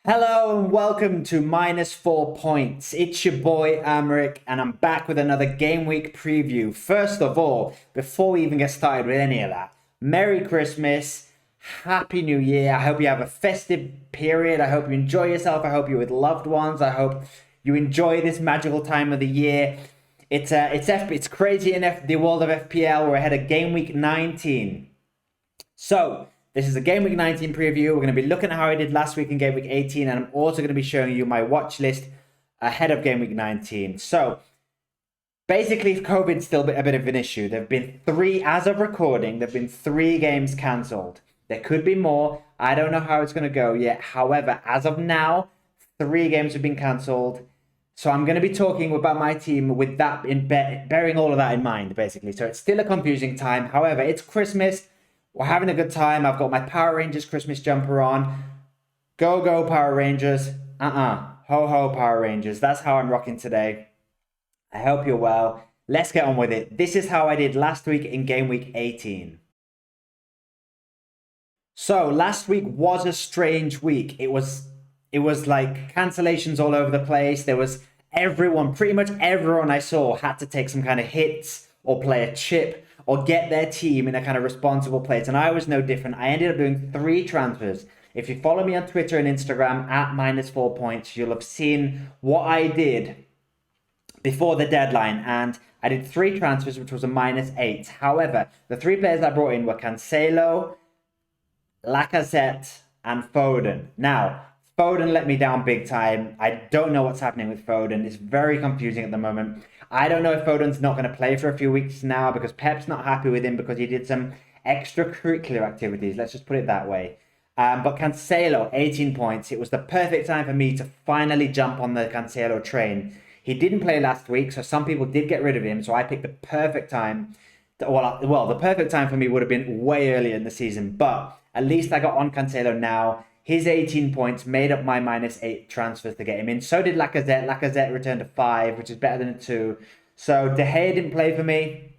Hello and welcome to -4 points. It's your boy Amric and I'm back with another game week preview. First of all, before we even get started with any of that, Merry Christmas, Happy New Year. I hope you have a festive period. I hope you enjoy yourself. I hope you're with loved ones. I hope you enjoy this magical time of the year. It's crazy in the world of FPL. We're ahead of game week 19. So, this is a Game Week 19 preview. We're going to be looking at how I did last week in Game Week 18, and I'm also going to be showing you my watch list ahead of Game Week 19. So, basically, COVID's still a bit of an issue. There have been as of recording, there have been 3 games cancelled. There could be more. I don't know how it's going to go yet. However, as of now, 3 games have been cancelled. So I'm going to be talking about my team with that bearing all of that in mind, basically. So it's still a confusing time. However, it's Christmas. We're having a good time. I've got my Power Rangers Christmas jumper on. Go Power Rangers. Ho Power Rangers. That's how I'm rocking today. I hope you're well. Let's get on with it. This is how I did last week in Game Week 18. So last week was a strange week. It was like cancellations all over the place. There was pretty much everyone I saw had to take some kind of hits or play a chip or get their team in a kind of responsible place. And I was no different. I ended up doing 3 transfers. If you follow me on Twitter and Instagram at -4points, you'll have seen what I did before the deadline. And I did 3 transfers, which was a -8. However, the 3 players I brought in were Cancelo, Lacazette, and Foden. Now, Foden let me down big time. I don't know what's happening with Foden. It's very confusing at the moment. I don't know if Foden's not going to play for a few weeks now because Pep's not happy with him because he did some extracurricular activities. Let's just put it that way. But Cancelo, 18 points. It was the perfect time for me to finally jump on the Cancelo train. He didn't play last week, so some people did get rid of him. So I picked the perfect time. The perfect time for me would have been way earlier in the season. But at least I got on Cancelo now. His 18 points made up my -8 transfers to get him in. So did Lacazette. Lacazette returned to 5, which is better than a 2. So De Gea didn't play for me.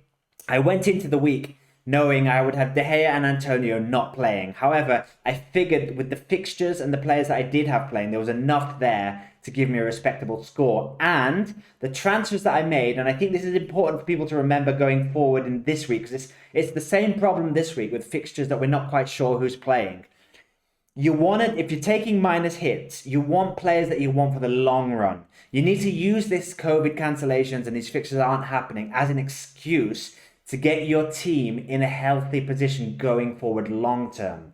I went into the week knowing I would have De Gea and Antonio not playing. However, I figured with the fixtures and the players that I did have playing, there was enough there to give me a respectable score. And the transfers that I made, and I think this is important for people to remember going forward in this week, because it's the same problem this week with fixtures that we're not quite sure who's playing. If you're taking minus hits, you want players that you want for the long run. You need to use this COVID cancellations and these fixtures aren't happening as an excuse to get your team in a healthy position going forward long term.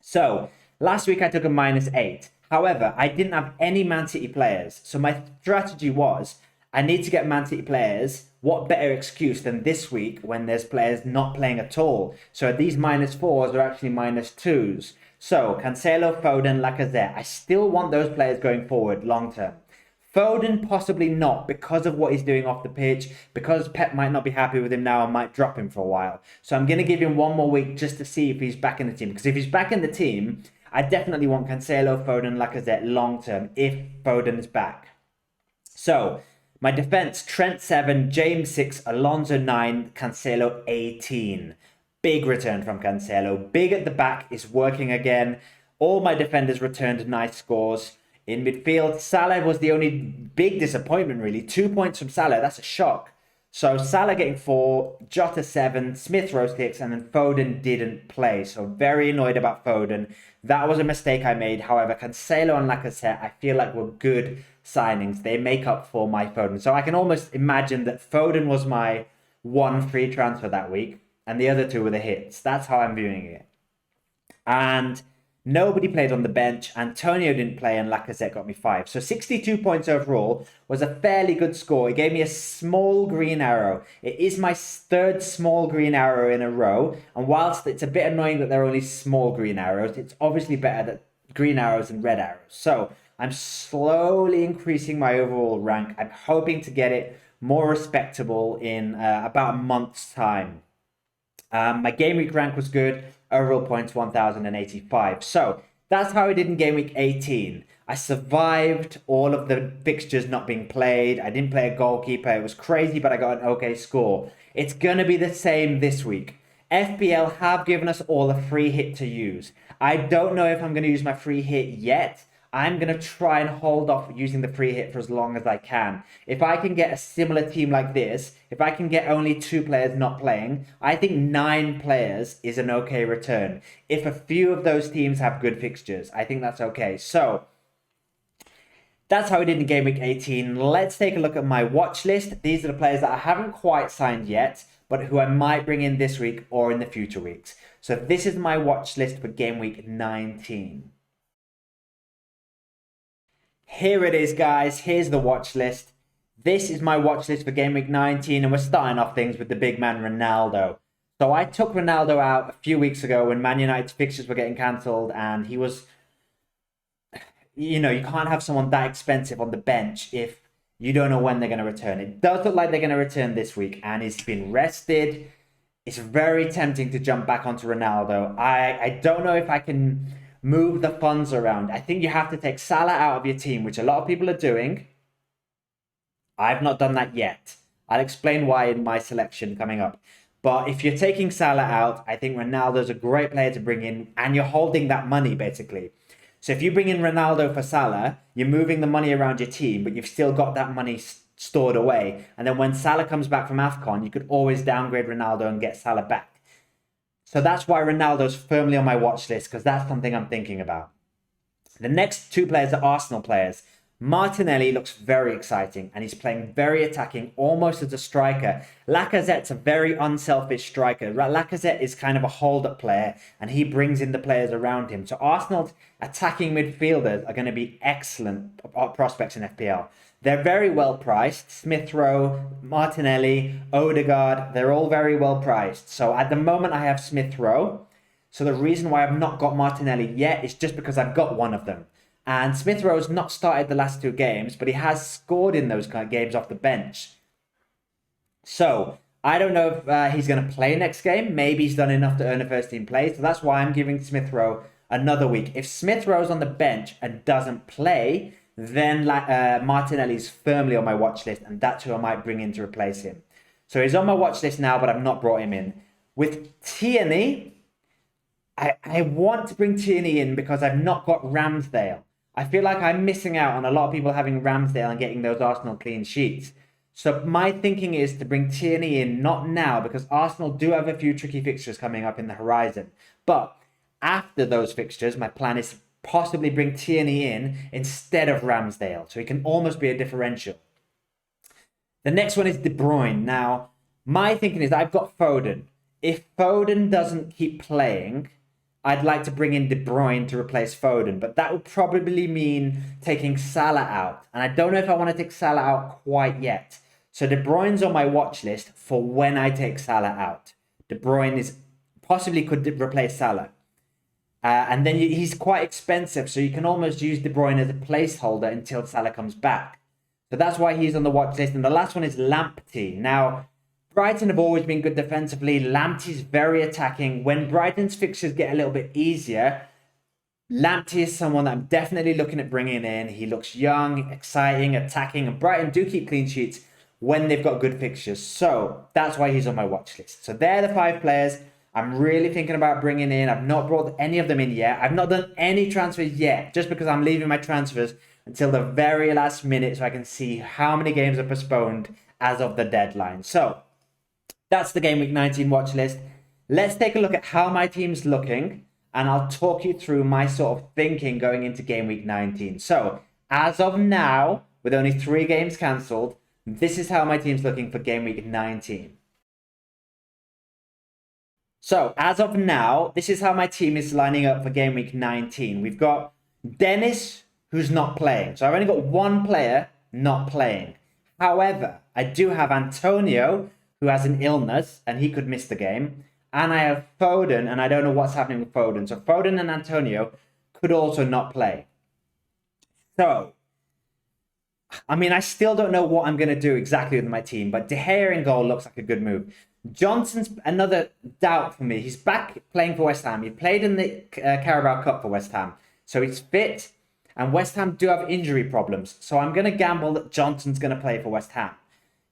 So last week I took a -8. However, I didn't have any Man City players. So my strategy was, I need to get Man City players. What better excuse than this week when there's players not playing at all? So these -4s are actually -2s. So, Cancelo, Foden, Lacazette. I still want those players going forward long term. Foden, possibly not, because of what he's doing off the pitch, because Pep might not be happy with him now and might drop him for a while. So I'm going to give him one more week just to see if he's back in the team. Because if he's back in the team, I definitely want Cancelo, Foden, Lacazette long term, if Foden is back. So, my defense, Trent 7, James 6, Alonso 9, Cancelo 18. Big return from Cancelo. Big at the back is working again. All my defenders returned nice scores. In midfield, Salah was the only big disappointment, really. 2 points from Salah. That's a shock. So Salah getting 4, Jota 7, Smith Rowe 6, and then Foden didn't play. So very annoyed about Foden. That was a mistake I made. However, Cancelo and Lacazette, I feel like were good signings. They make up for my Foden. So I can almost imagine that Foden was my one free transfer that week. And the other 2 were the hits. That's how I'm viewing it. And nobody played on the bench. Antonio didn't play and Lacazette got me 5. So 62 points overall was a fairly good score. It gave me a small green arrow. It is my 3rd small green arrow in a row. And whilst it's a bit annoying that they're only small green arrows, it's obviously better than green arrows and red arrows. So I'm slowly increasing my overall rank. I'm hoping to get it more respectable in about a month's time. My game week rank was good. Overall points 1085. So that's how I did in game week 18. I survived all of the fixtures not being played. I didn't play a goalkeeper. It was crazy, but I got an okay score. It's going to be the same this week. FPL have given us all a free hit to use. I don't know if I'm going to use my free hit yet. I'm going to try and hold off using the free hit for as long as I can. If I can get a similar team like this, if I can get only 2 players not playing, I think 9 players is an okay return. If a few of those teams have good fixtures, I think that's okay. So that's how we did in Game Week 18. Let's take a look at my watch list. These are the players that I haven't quite signed yet, but who I might bring in this week or in the future weeks. So this is my watch list for Game Week 19. Here it is, guys. Here's the watch list. This is my watch list for Game Week 19, and we're starting off things with the big man Ronaldo. So I took Ronaldo out a few weeks ago when Man United's fixtures were getting cancelled, and he was... You can't have someone that expensive on the bench if you don't know when they're going to return. It does look like they're going to return this week, and he's been rested. It's very tempting to jump back onto Ronaldo. I don't know if I can move the funds around. I think you have to take Salah out of your team, which a lot of people are doing. I've not done that yet. I'll explain why in my selection coming up. But if you're taking Salah out, I think Ronaldo's a great player to bring in, and you're holding that money, basically. So if you bring in Ronaldo for Salah, you're moving the money around your team, but you've still got that money stored away. And then when Salah comes back from AFCON, you could always downgrade Ronaldo and get Salah back. So that's why Ronaldo's firmly on my watch list, because that's something I'm thinking about. The next 2 players are Arsenal players. Martinelli looks very exciting, and he's playing very attacking, almost as a striker. Lacazette's a very unselfish striker. Lacazette is kind of a hold-up player, and he brings in the players around him. So Arsenal's attacking midfielders are going to be excellent prospects in FPL. They're very well priced. Smith Rowe, Martinelli, Odegaard, they're all very well priced. So at the moment I have Smith Rowe. So the reason why I've not got Martinelli yet is just because I've got one of them. And Smith Rowe's not started the last 2 games, but he has scored in those kind of games off the bench. So I don't know if he's going to play next game. Maybe he's done enough to earn a first team place. So that's why I'm giving Smith Rowe another week. If Smith Rowe's on the bench and doesn't play, then Martinelli's firmly on my watch list, and that's who I might bring in to replace him. So he's on my watch list now, but I've not brought him in. With Tierney, I want to bring Tierney in because I've not got Ramsdale. I feel like I'm missing out on a lot of people having Ramsdale and getting those Arsenal clean sheets. So my thinking is to bring Tierney in, not now, because Arsenal do have a few tricky fixtures coming up in the horizon. But after those fixtures, my plan is to possibly bring Tierney in instead of Ramsdale. So he can almost be a differential. The next one is De Bruyne. Now, my thinking is I've got Foden. If Foden doesn't keep playing, I'd like to bring in De Bruyne to replace Foden, but that would probably mean taking Salah out. And I don't know if I want to take Salah out quite yet. So De Bruyne's on my watch list for when I take Salah out. De Bruyne is possibly could replace Salah. And then he's quite expensive, so you can almost use De Bruyne as a placeholder until Salah comes back. So that's why he's on the watch list. And the last one is Lamptey. Now, Brighton have always been good defensively. Lamptey's very attacking. When Brighton's fixtures get a little bit easier, Lamptey is someone that I'm definitely looking at bringing in. He looks young, exciting, attacking, and Brighton do keep clean sheets when they've got good fixtures. So that's why he's on my watch list. So they're the 5 players I'm really thinking about bringing in. I've not brought any of them in yet. I've not done any transfers yet, just because I'm leaving my transfers until the very last minute so I can see how many games are postponed as of the deadline. So that's the Game Week 19 watch list. Let's take a look at how my team's looking, and I'll talk you through my sort of thinking going into Game Week 19. So, as of now, with only 3 games cancelled, this is how my team's looking for Game Week 19. So, as of now, this is how my team is lining up for Game Week 19. We've got Dennis, who's not playing. So, I've only got 1 player not playing. However, I do have Antonio, who has an illness, and he could miss the game. And I have Foden, and I don't know what's happening with Foden. So Foden and Antonio could also not play. So, I still don't know what I'm going to do exactly with my team, but De Gea in goal looks like a good move. Johnson's another doubt for me. He's back playing for West Ham. He played in the Carabao Cup for West Ham. So he's fit, and West Ham do have injury problems. So I'm going to gamble that Johnson's going to play for West Ham.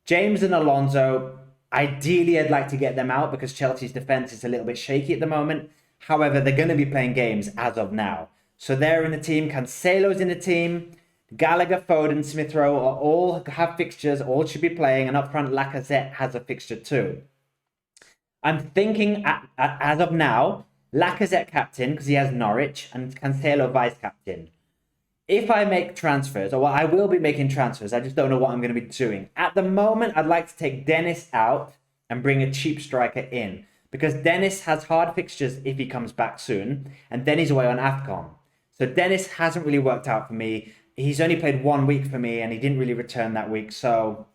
James and Alonso, ideally, I'd like to get them out because Chelsea's defence is a little bit shaky at the moment. However, they're going to be playing games as of now. So they're in the team. Cancelo's in the team. Gallagher, Foden, Smith Rowe all have fixtures, all should be playing, and up front, Lacazette has a fixture too. I'm thinking, as of now, Lacazette captain, because he has Norwich, and Cancelo vice captain. If I make transfers, or I will be making transfers, I just don't know what I'm going to be doing. At the moment, I'd like to take Dennis out and bring a cheap striker in, because Dennis has hard fixtures if he comes back soon, and then he's away on AFCON. So Dennis hasn't really worked out for me. He's only played 1 week for me, and he didn't really return that week. So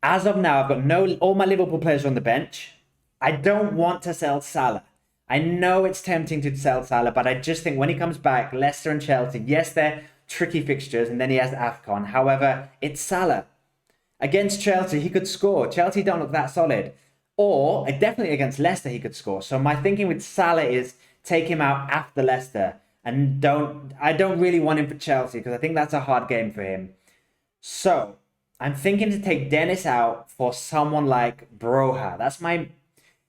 as of now, I've got all my Liverpool players are on the bench. I don't want to sell Salah. I know it's tempting to sell Salah, but I just think when he comes back, Leicester and Chelsea, yes, they're tricky fixtures, and then he has AFCON. However, it's Salah. Against Chelsea, he could score. Chelsea don't look that solid. Or, definitely against Leicester, he could score. So my thinking with Salah is take him out after Leicester. And I don't really want him for Chelsea, because I think that's a hard game for him. So I'm thinking to take Dennis out for someone like Broha.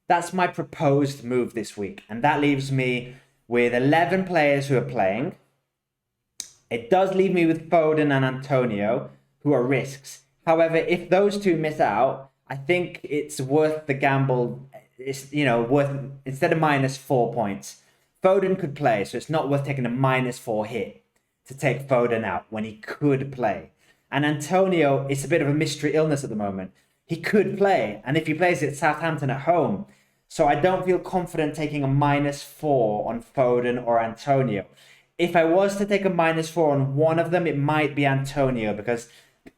That's my proposed move this week. And that leaves me with 11 players who are playing. It does leave me with Foden and Antonio, who are risks. However, if those two miss out, I think it's worth the gamble. It's, worth, instead of -4 points, Foden could play. So it's not worth taking a -4 hit to take Foden out when he could play. And Antonio, it's a bit of a mystery illness at the moment. He could play, and if he plays at Southampton at home. So I don't feel confident taking a -4 on Foden or Antonio. If I was to take a -4 on one of them, it might be Antonio, because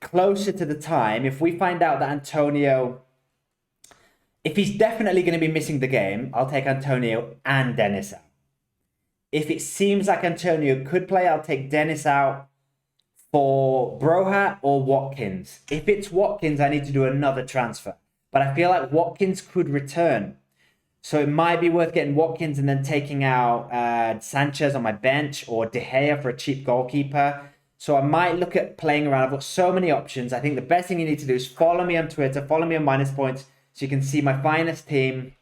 closer to the time, if we find out that Antonio, if he's definitely going to be missing the game, I'll take Antonio and Dennis out. If it seems like Antonio could play, I'll take Dennis out for Broha or Watkins. If it's Watkins, I need to do another transfer. But I feel like Watkins could return. So it might be worth getting Watkins and then taking out Sanchez on my bench, or De Gea for a cheap goalkeeper. So I might look at playing around. I've got so many options. I think the best thing you need to do is follow me on Twitter, follow me on Minus Points, so you can see my finest team.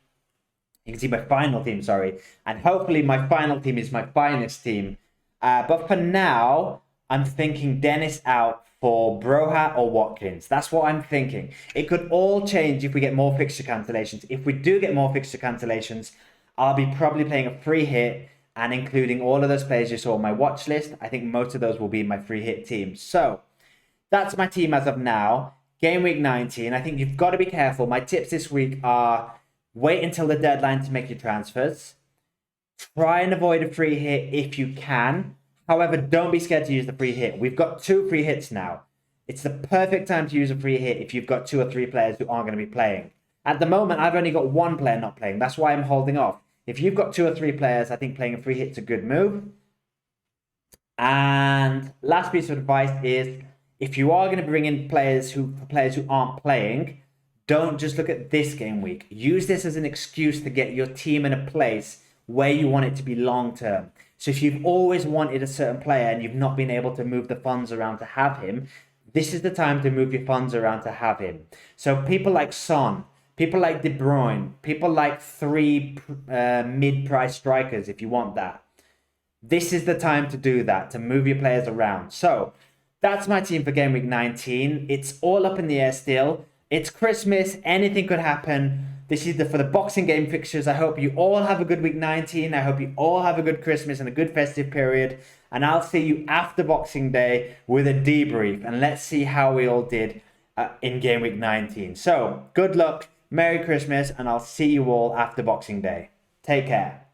You can see my final team, sorry. And hopefully my final team is my finest team. But for now, I'm thinking Dennis out for Broha or Watkins. That's what I'm thinking. It could all change if we get more fixture cancellations. If we do get more fixture cancellations, I'll be probably playing a free hit and including all of those players you saw on my watch list. I think most of those will be in my free hit team. So that's my team as of now. Game week 19. I think you've got to be careful. My tips this week are wait until the deadline to make your transfers. Try and avoid a free hit if you can. However, don't be scared to use the free hit. We've got 2 free hits now. It's the perfect time to use a free hit if you've got 2 or 3 players who aren't going to be playing. At the moment, I've only got 1 player not playing. That's why I'm holding off. If you've got 2 or 3 players, I think playing a free hit's a good move. And last piece of advice is, if you are going to bring in players who aren't playing, don't just look at this game week. Use this as an excuse to get your team in a place where you want it to be long term. So if you've always wanted a certain player and you've not been able to move the funds around to have him, this is the time to move your funds around to have him. So people like Son, people like De Bruyne, people like 3 mid-price strikers if you want that. This is the time to do that, to move your players around. So that's my team for game week 19. It's all up in the air still. It's Christmas. Anything could happen. This is for the Boxing Game fixtures. I hope you all have a good week 19. I hope you all have a good Christmas and a good festive period. And I'll see you after Boxing Day with a debrief. And let's see how we all did in game week 19. So good luck. Merry Christmas. And I'll see you all after Boxing Day. Take care.